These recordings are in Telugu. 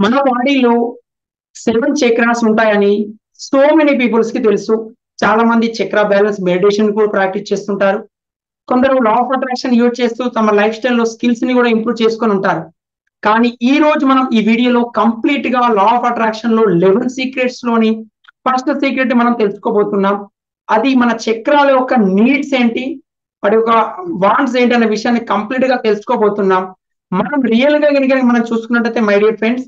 మన బాడీలో 7 చక్రాస్ ఉంటాయని సో మెనీ పీపుల్స్ కి తెలుసు. చాలా మంది చక్ర బ్యాలెన్స్ మెడిటేషన్ కూడా ప్రాక్టీస్ చేస్తుంటారు. కొందరు లా ఆఫ్ అట్రాక్షన్ యూజ్ చేస్తూ తమ లైఫ్ స్టైల్లో స్కిల్స్ ని కూడా ఇంప్రూవ్ చేసుకొని ఉంటారు. కానీ ఈ రోజు మనం ఈ వీడియోలో కంప్లీట్ గా లా ఆఫ్ అట్రాక్షన్ లో 11 సీక్రెట్స్ లోని ఫస్ట్ సీక్రెట్ మనం తెలుసుకోబోతున్నాం. అది మన చక్రాల యొక్క నీడ్స్ ఏంటి, వాటి యొక్క వాంట్స్ ఏంటి అనే విషయాన్ని కంప్లీట్ గా తెలుసుకోబోతున్నాం. మనం రియల్ గా కనుక మనం చూసుకున్నట్టయితే మై డియర్ ఫ్రెండ్స్,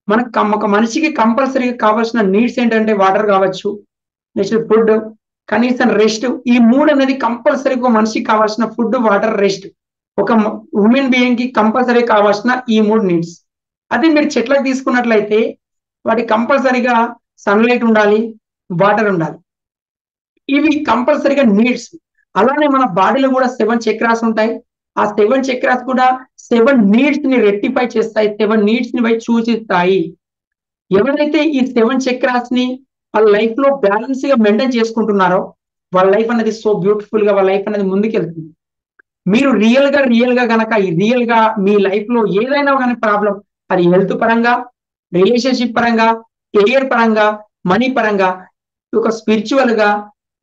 మనకు ఒక మనిషికి కంపల్సరీగా కావాల్సిన నీడ్స్ ఏంటంటే వాటర్ కావచ్చు, నెక్స్ట్ ఫుడ్, కనీసం రెస్ట్. ఈ మూడు అనేది కంపల్సరీగా మనిషికి కావాల్సిన ఫుడ్, వాటర్, రెస్ట్. ఒక హ్యూమన్ బీయింగ్ కి కంపల్సరీ కావాల్సిన ఈ మూడు నీడ్స్. అదే మీరు చెట్లకు తీసుకున్నట్లయితే వాటి కంపల్సరీగా సన్లైట్ ఉండాలి, వాటర్ ఉండాలి. ఇవి కంపల్సరీగా నీడ్స్. అలానే మన బాడీలో కూడా 7 చక్రాస్ ఉంటాయి. ఆ 7 చక్రాస్ కూడా 7 నీడ్స్ ని రెక్టిఫై చేస్తాయి, 7 నీడ్స్ ని సూచిస్తాయి. ఎవరైతే ఈ 7 చక్రాస్ ని వాళ్ళ లైఫ్ లో బ్యాలెన్స్ గా మెయింటైన్ చేసుకుంటున్నారో వాళ్ళ లైఫ్ అనేది సో బ్యూటిఫుల్ గా, వాళ్ళ లైఫ్ అనేది ముందుకెళ్తుంది. మీరు రియల్ గా గనక రియల్ గా మీ లైఫ్ లో ఏదైనా కానీ ప్రాబ్లం, అది హెల్త్ పరంగా, రిలేషన్షిప్ పరంగా, కెరియర్ పరంగా, మనీ పరంగా, ఒక స్పిరిచువల్ గా,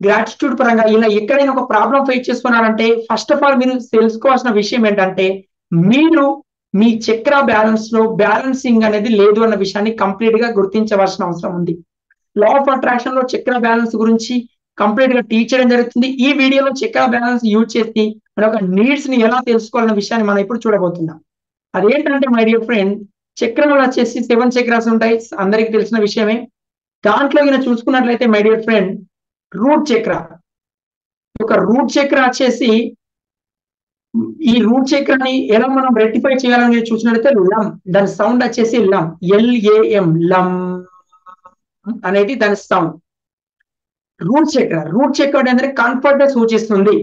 గ్రాటిట్యూడ్ పరంగా, ఇలా ఎక్కడైనా ఒక ప్రాబ్లం ఫేస్ చేసుకున్నారంటే ఫస్ట్ ఆఫ్ ఆల్ మీరు తెలుసుకోవాల్సిన విషయం ఏంటంటే మీరు మీ చక్ర బ్యాలెన్స్ లో బ్యాలెన్సింగ్ అనేది లేదు అన్న విషయాన్ని కంప్లీట్ గా గుర్తించవలసిన అవసరం ఉంది. లా ఆఫ్ అట్రాక్షన్ లో చక్ర బ్యాలెన్స్ గురించి కంప్లీట్ గా టీచ్ చేయడం జరుగుతుంది. ఈ వీడియోలో చక్ర బ్యాలెన్స్ యూజ్ చేసి మన యొక్క నీడ్స్ ని ఎలా తెలుసుకోవాలన్న విషయాన్ని మనం ఇప్పుడు చూడబోతున్నాం. అదేంటంటే మై డియర్ ఫ్రెండ్, చక్రాలు వచ్చేసి 7 చక్రాస్ ఉంటాయి, అందరికి తెలిసిన విషయమే. దాంట్లో ఈయన చూసుకున్నట్లయితే మై డియర్ ఫ్రెండ్, రూట్ చక్ర. ఒక రూట్ చక్ర వచ్చేసి, ఈ రూట్ చక్రాన్ని ఎలా మనం రెక్టిఫై చేయాలని చూసినట్లయితే లమ్, దాని సౌండ్ వచ్చేసి లమ్, LAM, లమ్ అనేది దాని సౌండ్. రూట్ చక్ర అనేది కంఫర్ట్ సూచిస్తుంది.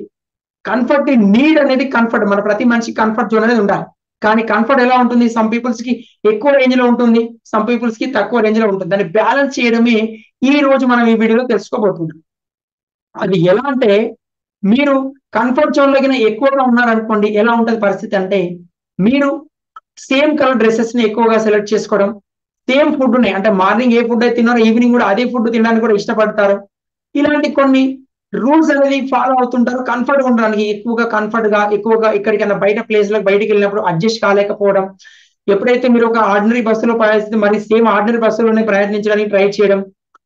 కంఫర్ట్ నీడ్ అనేది కంఫర్ట్, మన ప్రతి మనిషి కంఫర్ట్ జోన్ అనేది ఉండాలి. కానీ కంఫర్ట్ ఎలా ఉంటుంది, సమ్ పీపుల్స్ కి ఎక్కువ రేంజ్ లో ఉంటుంది, సమ్ పీపుల్స్ కి తక్కువ రేంజ్ లో ఉంటుంది. దాన్ని బ్యాలెన్స్ చేయడమే ఈ రోజు మనం ఈ వీడియోలో తెలుసుకోబోతున్నాం. అది ఎలా అంటే, మీరు కంఫర్ట్ జోన్ లో ఎక్కువగా ఉన్నారనుకోండి, ఎలా ఉంటది పరిస్థితి అంటే, మీరు సేమ్ కలర్ డ్రెస్సెస్ ని ఎక్కువగా సెలెక్ట్ చేసుకోవడం, సేమ్ ఫుడ్ ని, అంటే మార్నింగ్ ఏ ఫుడ్ అయితే తిన్నారో ఈవినింగ్ కూడా అదే ఫుడ్ తినడానికి కూడా ఇష్టపడతారు. ఇలాంటి కొన్ని రూల్స్ అనేది ఫాలో అవుతుంటారు కంఫర్ట్ గా ఉండడానికి. ఎక్కువగా ఎక్కడికైనా బయట ప్లేస్ లో బయటికి వెళ్ళినప్పుడు అడ్జస్ట్ కాలేకపోవడం, ఎప్పుడైతే మీరు ఒక ఆర్డినరీ బస్సులో ప్రయాణిస్తే మరి సేమ్ ఆర్డినరీ బస్సులోనే ప్రయత్నించడానికి ట్రై చేయడం,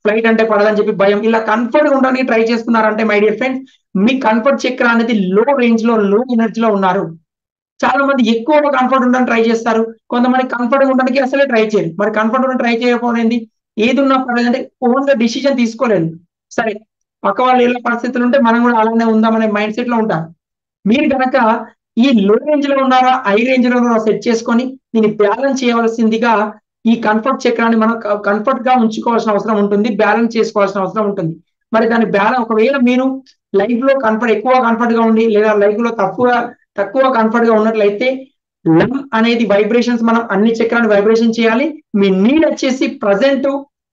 ఫ్లైట్ అంటే పడదని చెప్పి భయం, ఇలా కంఫర్ట్ గా ఉండడానికి ట్రై చేస్తున్నారంటే my dear friends, me comfort చక్ర అనేది లో రేంజ్ లో, లో ఎనర్జీలో ఉన్నారు. చాలా మంది ఎక్కువగా కంఫర్ట్ ఉండడానికి ట్రై చేస్తారు, కొంతమంది కంఫర్ట్ ఉండడానికి అసలే ట్రై చేయరు. మరి కంఫర్ట్ ఉండడానికి ట్రై చేయకపోయింది, ఏది ఉన్నా పర్లేదంటే ఓన్ గా డిసిజన్ తీసుకోలేదు. సరే, పక్క వాళ్ళు ఎలా పరిస్థితులు ఉంటే మనం కూడా అలానే ఉందామనే మైండ్ సెట్ లో ఉంటారు. మీరు కనుక ఈ లో రేంజ్ లో ఉన్నారా, హై రేంజ్ లో ఉన్నారా సెట్ చేసుకొని దీన్ని బ్యాలెన్స్ చేయవలసిందిగా ఈ కంఫర్ట్ చక్రాన్ని మనం కంఫర్ట్ గా ఉంచుకోవాల్సిన అవసరం ఉంటుంది, బ్యాలెన్స్ చేసుకోవాల్సిన అవసరం ఉంటుంది. మరి దాని బ్యాలెన్స్, ఒకవేళ మీరు లైఫ్ లో ఎక్కువ కంఫర్ట్ గా ఉండి, లేదా లైఫ్ లో తక్కువ కంఫర్ట్ గా ఉన్నట్లయితే లమ్ అనేది వైబ్రేషన్స్, మనం అన్ని చక్రాన్ని వైబ్రేషన్ చేయాలి. మీ నీడ్ వచ్చేసి ప్రజెంట్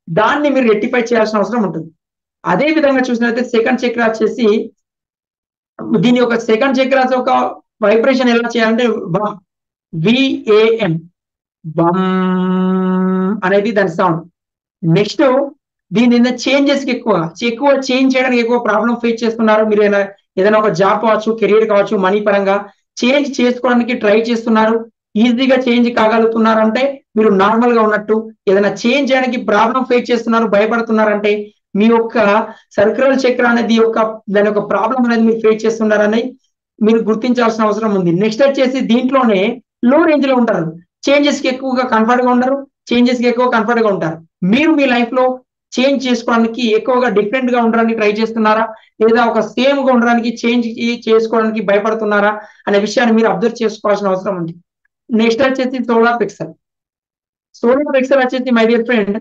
దాన్ని మీరు రెక్టిఫై చేయాల్సిన అవసరం ఉంటుంది. అదే విధంగా చూసినట్లయితే సెకండ్ చక్ర వచ్చేసి, దీని యొక్క సెకండ్ చక్ర ఒక వైబ్రేషన్ ఎలా చేయాలంటే VAM, బమ్ అనేది దాని సౌండ్. నెక్స్ట్, దీని చేంజెస్ కి ఎక్కువ చేంజ్ చేయడానికి ఎక్కువ ప్రాబ్లం ఫేస్ చేస్తున్నారు. మీరు ఏదైనా ఒక జాబ్ కావచ్చు, కెరీర్ కావచ్చు, మనీ పరంగా చేంజ్ చేసుకోవడానికి ట్రై చేస్తున్నారు, ఈజీగా చేంజ్ కాగలుగుతున్నారు అంటే మీరు నార్మల్ గా ఉన్నట్టు. ఏదైనా చేంజ్ చేయడానికి ప్రాబ్లం ఫేస్ చేస్తున్నారు, భయపడుతున్నారంటే మీ యొక్క సర్క్యులర్ చక్ర అనేది దాని యొక్క ప్రాబ్లం అనేది మీరు ఫేస్ చేస్తున్నారని మీరు గుర్తించాల్సిన అవసరం ఉంది. నెక్స్ట్ వచ్చేసి దీంట్లోనే లో రేంజ్ లో ఉంటారు, చేంజెస్ కి ఎక్కువగా కంఫర్ట్ గా ఉండరు, చేంజెస్ కి ఎక్కువ కంఫర్ట్ గా ఉంటారు. మీరు మీ లైఫ్ లో చేంజ్ చేసుకోవడానికి ఎక్కువగా డిఫరెంట్ గా ఉండడానికి ట్రై చేస్తున్నారా, లేదా ఒక సేమ్ గా ఉండడానికి చేంజ్ చేసుకోవడానికి భయపడుతున్నారా అనే విషయాన్ని మీరు అబ్జర్వ్ చేసుకోవాల్సిన అవసరం ఉంది. నెక్స్ట్ వచ్చేసి సోలార్ పిక్సెల్. సోలార్ పిక్సెల్ వచ్చేసి my dear friend,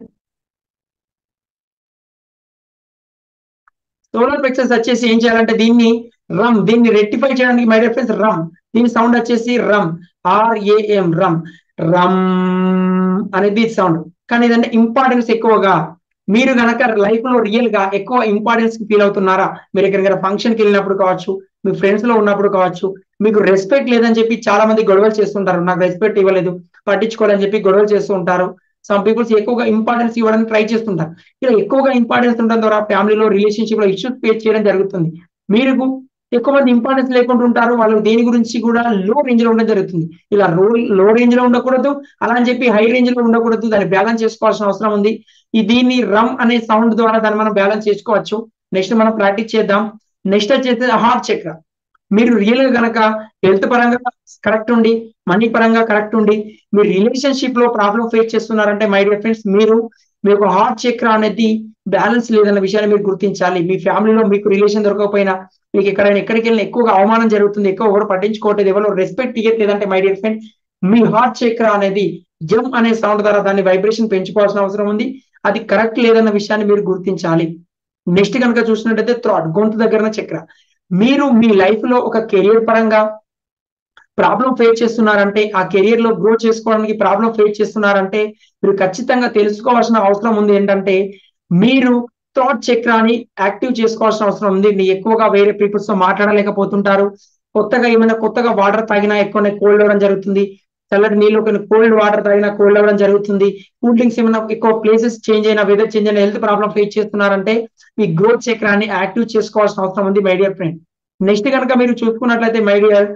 solar pixels వచ్చేసి ఏం చేయాలంటే దీన్ని రెక్టిఫై చేయడానికి మై డియర్ ఫ్రెండ్స్ దీని సౌండ్ వచ్చేసి RAM, రమ్ అనేది సౌండ్. కానీ ఇదంటే ఇంపార్టెన్స్ ఎక్కువగా, మీరు గనక లైఫ్ లో రియల్ గా ఎక్కువ ఇంపార్టెన్స్ ఫీల్ అవుతున్నారా, మీరు ఎక్కడికైనా ఫంక్షన్ కి వెళ్ళినప్పుడు కావచ్చు, మీ ఫ్రెండ్స్ లో ఉన్నప్పుడు కావచ్చు, మీకు రెస్పెక్ట్ లేదని చెప్పి చాలా మంది గొడవలు చేస్తుంటారు, నాకు రెస్పెక్ట్ ఇవ్వలేదు, పట్టించుకోవాలని చెప్పి గొడవలు చేస్తూ ఉంటారు. సమ్ పీపుల్స్ ఎక్కువగా ఇంపార్టెన్స్ ఇవ్వడానికి ట్రై చేస్తుంటారు. ఇలా ఎక్కువగా ఇంపార్టెన్స్ ఉండడం ద్వారా ఫ్యామిలీలో రిలేషన్షిప్ లో ఇష్యూస్ ఫేస్ చేయడం జరుగుతుంది. మీరు ఎక్కువ మంది ఇంపార్టెన్స్ లేకుండా ఉంటారు. వాళ్ళు దేని గురించి కూడా లో రేంజ్ లో ఉండడం జరుగుతుంది. ఇలా లో రేంజ్ లో ఉండకూడదు, అలా అని చెప్పి హై రేంజ్ లో ఉండకూడదు. దాన్ని బ్యాలెన్స్ చేసుకోవాల్సిన అవసరం ఉంది. దీన్ని రమ్ అనే సౌండ్ ద్వారా దాన్ని మనం బ్యాలెన్స్ చేసుకోవచ్చు. నెక్స్ట్ మనం ప్రాక్టీస్ చేద్దాం. నెక్స్ట్ వచ్చేసి హార్ట్ చక్ర. మీరు రియల్ గా గనక హెల్త్ పరంగా కరెక్ట్ ఉండి, మనీ పరంగా కరెక్ట్ ఉండి, మీరు రిలేషన్షిప్ లో ప్రాబ్లం ఫేస్ చేస్తున్నారంటే మై డియర్ ఫ్రెండ్స్, మీ యొక్క హార్ట్ చక్ర అనేది బ్యాలెన్స్ లేదన్న విషయాన్ని మీరు గుర్తించాలి. మీ ఫ్యామిలీలో మీకు రిలేషన్ దొరకకపోయినా, మీకు ఎక్కడికి వెళ్ళినా ఎక్కువగా అవమానం జరుగుతుంది, ఎక్కువ ఎవరు పట్టించుకోవట్లేదు, ఎవరు రెస్పెక్ట్ ఇవ్వట్లేదంటే మై డియర్ ఫ్రెండ్, మీ హార్ట్ చక్ర అనేది జమ్ అనే సౌండ్ ద్వారా దాన్ని వైబ్రేషన్ పెంచుకోవాల్సిన అవసరం ఉంది. అది కరెక్ట్ లేదన్న విషయాన్ని మీరు గుర్తించాలి. నెక్స్ట్ కనుక చూసినట్టయితే థ్రాట్, గొంతు దగ్గర చక్ర. మీరు మీ లైఫ్ లో ఒక కెరియర్ పరంగా ప్రాబ్లం ఫేస్ చేస్తున్నారంటే, ఆ కెరియర్ లో గ్రో చేసుకోవడానికి ప్రాబ్లం ఫేస్ చేస్తున్నారంటే, మీరు ఖచ్చితంగా తెలుసుకోవాల్సిన అవసరం ఉంది ఏంటంటే, మీరు థాట్ చక్రాన్ని యాక్టివ్ చేసుకోవాల్సిన అవసరం ఉంది. మీరు ఎక్కువగా వేరే పీపుల్స్ తో మాట్లాడలేకపోతుంటారు. కొత్తగా వాటర్ తాగినా ఎక్కువనే కోల్డ్ అవ్వడం జరుగుతుంది. చల్లటి నీళ్ళు కోల్డ్ వాటర్ తాగినా కోల్డ్ అవ్వడం జరుగుతుంది. కూల్ డ్రింక్స్ ఏమైనా ఎక్కువ ప్లేసెస్ చేంజ్ అయినా, వెదర్ చేంజ్ అయినా హెల్త్ ప్రాబ్లం ఫేస్ చేస్తున్నారంటే, ఈ గ్రోత్ చక్రాన్ని యాక్టివ్ చేసుకోవాల్సిన అవసరం ఉంది మై డియర్ ఫ్రెండ్. నెక్స్ట్ కనుక మీరు చూసుకున్నట్లయితే మై డియర్,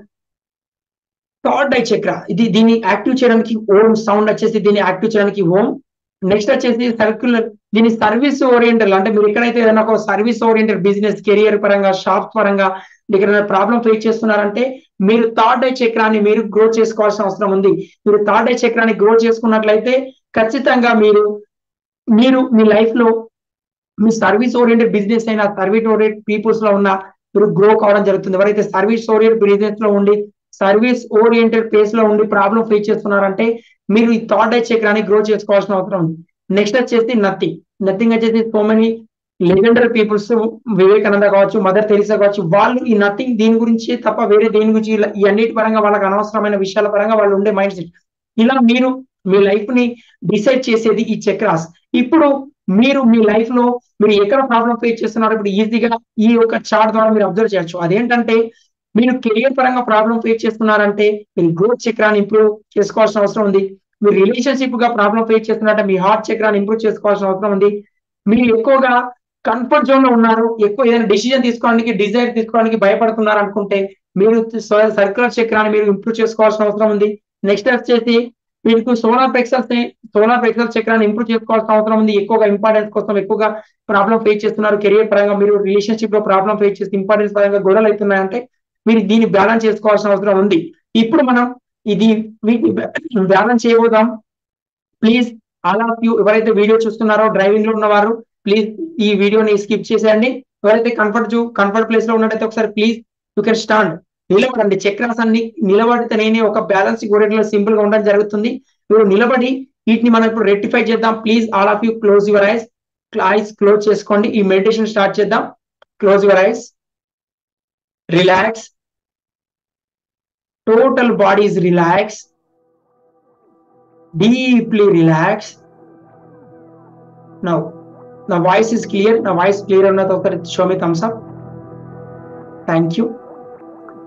థర్డ్ ఐ చక్ర, దీన్ని యాక్టివ్ చేయడానికి ఓం సౌండ్ వచ్చేసి దీన్ని యాక్టివ్ చేయడానికి ఓం. నెక్స్ట్ వచ్చేసి సర్క్యులర్, దీని సర్వీస్ ఓరియంటెడ్, అంటే మీరు ఎక్కడైతే ఏదైనా ఒక సర్వీస్ ఓరియంటెడ్ బిజినెస్, కెరియర్ పరంగా, షాప్ పరంగా దగ్గర ప్రాబ్లం ఫేస్ చేస్తున్నారంటే, మీరు థర్డ్ ఐ చక్రాన్ని మీరు గ్రో చేసుకోవాల్సిన అవసరం ఉంది. మీరు థర్డ్ ఐ చక్రాన్ని గ్రో చేసుకున్నట్లయితే ఖచ్చితంగా మీరు మీ లైఫ్ లో మీ సర్వీస్ ఓరియంటెడ్ బిజినెస్ అయినా, సర్వీస్ ఓరియంటెడ్ పీపుల్స్ లో ఉన్న మీరు గ్రో కావడం జరుగుతుంది. ఎవరైతే సర్వీస్ ఓరియంటెడ్ బిజినెస్ లో ఉండి, సర్వీస్ ఓరియంటెడ్ ప్లేస్ లో ఉండి ప్రాబ్లం ఫేస్ చేస్తున్నారంటే, మీరు ఈ థాట్ ఐ చక్రాన్ని గ్రో చేసుకోవాల్సిన అవసరం ఉంది. నెక్స్ట్ వచ్చేసి నథింగ్ వచ్చేసి so many legendary peoples, Vivekananda కావచ్చు, మదర్ తెరీసా కావచ్చు, వాళ్ళు ఈ నథింగ్ దీని గురించి తప్ప వేరే దేని గురించి ఈ అన్నిటి పరంగా వాళ్ళకి అనవసరమైన విషయాల పరంగా వాళ్ళు ఉండే మైండ్ సెట్. ఇలా మీరు మీ లైఫ్ ని డిసైడ్ చేసేది ఈ చక్రాస్. ఇప్పుడు మీరు మీ లైఫ్ లో మీరు ఎక్కడ ప్రాబ్లం ఫేస్ చేస్తున్నారు ఇప్పుడు ఈజీగా ఈ యొక్క చార్ట్ ద్వారా మీరు అబ్జర్వ్ చేయొచ్చు. అదేంటంటే, మీరు కెరియర్ పరంగా ప్రాబ్లం ఫేస్ చేస్తున్నారంటే మీరు గ్రోత్ చక్రాన్ని ఇంప్రూవ్ చేసుకోవాల్సిన అవసరం ఉంది. మీరు రిలేషన్షిప్ గా ప్రాబ్లం ఫేస్ చేస్తున్నారంటే మీ హార్ట్ చక్రాన్ని ఇంప్రూవ్ చేసుకోవాల్సిన అవసరం ఉంది. మీరు ఎక్కువగా కంఫర్ట్ జోన్ లో ఉన్నారు, ఎక్కువ ఏదైనా డిసిజన్ తీసుకోవడానికి, డిజైర్ తీసుకోవడానికి భయపడుతున్నారు అనుకుంటే మీరు సర్క్యులర్ చక్రాన్ని మీరు ఇంప్రూవ్ చేసుకోవాల్సిన అవసరం ఉంది. నెక్స్ట్ వచ్చేసి మీకు సోలార్ ప్లెక్సస్ చక్రాన్ని ఇంప్రూవ్ చేసుకోవాల్సిన అవసరం ఉంది. ఎక్కువగా ఇంపార్టెన్స్ కోసం ఎక్కువగా ప్రాబ్లం ఫేస్ చేస్తున్నారు. కెరియర్ పరంగా మీరు రిలేషన్షిప్ లో ప్రాబ్లం ఫేస్ చేసి ఇంపార్టెన్స్ పరంగా గొడవలు అవుతున్నాయంటే మీరు దీన్ని బ్యాలెన్స్ చేసుకోవాల్సిన అవసరం ఉంది. ఇప్పుడు మనం వీటిని బ్యాలెన్స్ చేయబోదాం. ప్లీజ్ ఆల్ ఆఫ్ యూ, ఎవరైతే వీడియో చూస్తున్నారో డ్రైవింగ్ లో ఉన్నవారు ప్లీజ్ ఈ వీడియోని స్కిప్ చేసేయండి. ఎవరైతే కంఫర్ట్ ప్లేస్ లో ఉన్నట్టయితే ఒకసారి ప్లీజ్ యూ కెన్ స్టాండ్, నిలబడండి. చక్రాస్ అన్ని నిలబడితేనే ఒక బ్యాలెన్స్ లో సింపుల్ గా ఉండడం జరుగుతుంది. మీరు నిలబడి వీటిని మనం ఇప్పుడు రెక్టిఫై చేద్దాం. Please all of you close your eyes close చేసుకోండి. ఈ మెడిటేషన్ స్టార్ట్ చేద్దాం. Close your eyes, relax, total body is relaxed, deeply relaxed. Now the voice is clear. అన్నది ఒకసారి show me thumbs up. Thank you.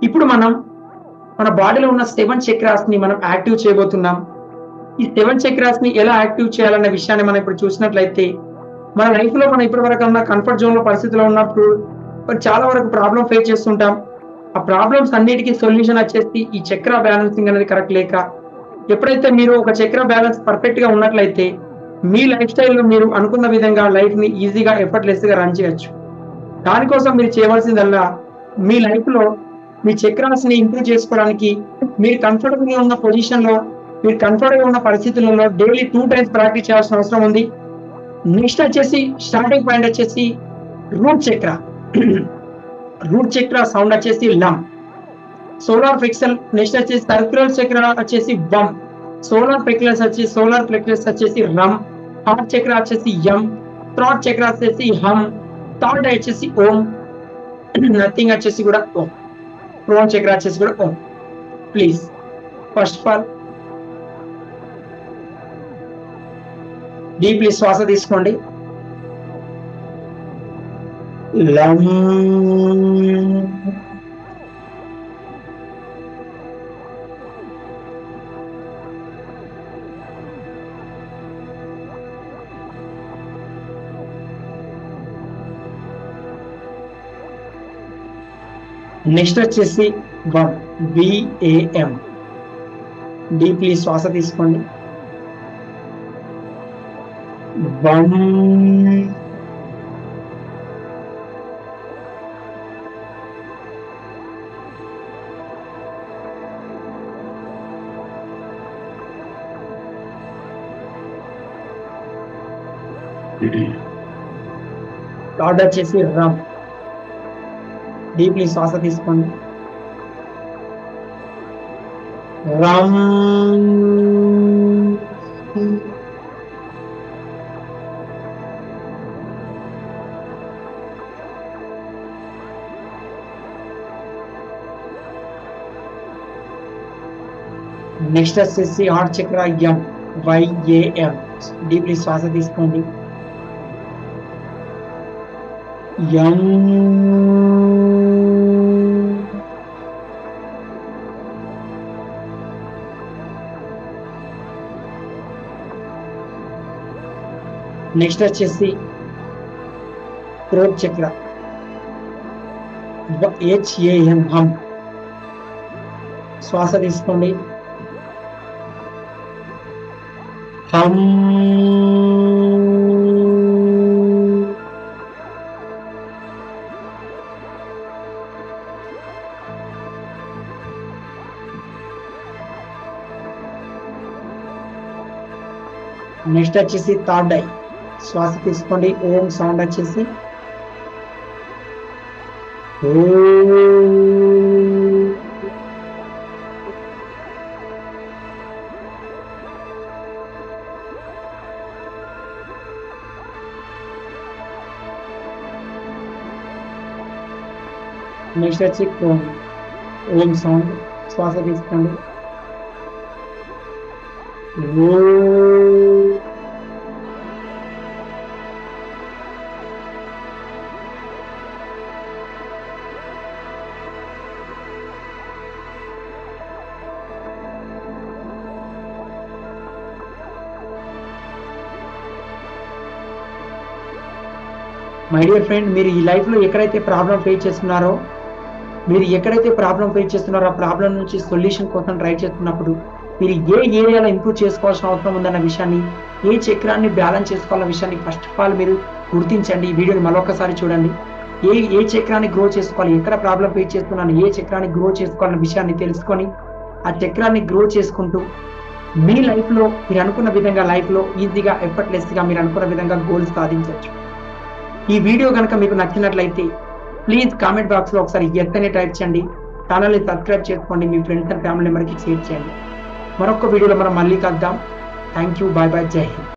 ఇప్పుడు మనం మన బాడీలో ఉన్న 7 చక్రాస్ ని మనం యాక్టివ్ చేయబోతున్నాం. ఈ 7 చక్రాస్ ని ఎలా యాక్టివ్ చేయాలన్న విషయాన్ని మనం ఇప్పుడు చూసినట్లయితే, మన లైఫ్ లో మనం ఇప్పటి వరకు ఉన్న కంఫర్ట్ జోన్ లో పరిస్థితిలో ఉన్నప్పుడు చాలా వరకు ప్రాబ్లం ఫేస్ చేస్తుంటాం. ఆ ప్రాబ్లమ్స్ అన్నిటికీ సొల్యూషన్ వచ్చేసి ఈ చక్ర బ్యాలెన్సింగ్ అనేది కరెక్ట్ లేక, ఎప్పుడైతే మీరు ఒక చక్ర బ్యాలెన్స్ పర్ఫెక్ట్ గా ఉన్నట్లయితే మీ లైఫ్ స్టైల్ లో మీరు అనుకున్న విధంగా లైఫ్ ని ఈజీగా ఎఫర్ట్లెస్ గా రన్ చేయొచ్చు. దానికోసం మీరు చేయవలసిందల్లా మీ లైఫ్ లో మీ చక్రాస్ ని ఇంప్రూవ్ చేసుకోవడానికి మీరు కంఫర్టబుల్ గా ఉన్న పొజిషన్ లో, మీరు కంఫర్టబుల్ గా ఉన్న పరిస్థితులలో డైలీ 2 times ప్రాక్టీస్ చేయాల్సిన అవసరం ఉంది. నెక్స్ట్ వచ్చేసి స్టార్టింగ్ పాయింట్ వచ్చేసి రూట్ చక్ర. రూట్ చక్ర సౌండ్ వచ్చేసి లమ్. సోలార్ ప్లెక్సస్, నెక్స్ట్ వచ్చేసి సర్క్యులర్ చక్ర వచ్చేసి బమ్. సోలార్ ప్లెక్సస్ వచ్చేసి రమ్. హార్ట్ చక్ర వచ్చేసి యం. థ్రాట్ చక్ర వచ్చేసి హమ్. థర్డ్ వచ్చేసి ఓం. నథింగ్ వచ్చేసి కూడా ఓం. క్రోన్ చక్ర వచ్చేసి కూడా Om. Please first of all deeply శ్వాస తీసుకోండి. లం. నెక్స్ట్ వచ్చేసి వమ్, BAM. డీప్లీ శ్వాస తీసుకోండి. వమ్. థర్డ్ వచ్చేసి రమ్. డీప్లీ శ్వాస తీసుకోండి. రమ్. నెక్స్ట్ వచ్చేసి హార్ట్ చక్ర YAM. డీప్లీ శ్వాస తీసుకోండి. YAM. నెక్స్ట్ వచ్చేసి థ్రోట్ చక్ర HAM. హమ్. శ్వాస తీసుకోండి. హమ్. నెక్స్ట్ వచ్చేసి థర్డ్ ఐ. శ్వాస తీసుకోండి. ఓం సౌండ్ వచ్చేసి నెక్స్ట్ వచ్చి ఓం సౌండ్. శ్వాస తీసుకోండి. మై డియర్ ఫ్రెండ్, మీరు ఈ లైఫ్ లో ఎక్కడైతే ప్రాబ్లం ఫేస్ చేస్తున్నారో ఆ ప్రాబ్లం నుంచి సొల్యూషన్ కోసం ట్రై చేస్తున్నప్పుడు మీరు ఏ ఏరియాలో ఇంప్రూవ్ చేసుకోవాల్సిన అవసరం ఉందన్న విషయాన్ని, ఏ చక్రాన్ని బ్యాలెన్స్ చేసుకోవాలన్న విషయాన్ని ఫస్ట్ ఆఫ్ ఆల్ మీరు గుర్తించండి. ఈ వీడియోని మరొకసారి చూడండి. ఏ చక్రాన్ని గ్రో చేసుకోవాలి, ఎక్కడ ప్రాబ్లం ఫేస్ చేస్తున్నాను, ఏ చక్రాన్ని గ్రో చేసుకోవాలన్న విషయాన్ని తెలుసుకొని ఆ చక్రాన్ని గ్రో చేసుకుంటూ మీ లైఫ్ లో మీరు అనుకున్న విధంగా లైఫ్ లో ఈజీగా ఎఫర్ట్లెస్ గా మీరు అనుకున్న విధంగా గోల్స్ సాధించవచ్చు. ఈ వీడియో కనుక మీకు నచ్చినట్లయితే ప్లీజ్ కామెంట్ బాక్స్ లో ఒకసారి ఎస్ అని టైప్ చేయండి. ఛానల్ ని సబ్స్క్రైబ్ చేసుకోండి. మీ ఫ్రెండ్స్ అండ్ ఫ్యామిలీ మెంబర్కి షేర్ చేయండి. మరొక వీడియోలో మనం మళ్ళీ కలుద్దాం. Thank you. Bye bye. జై హింద్.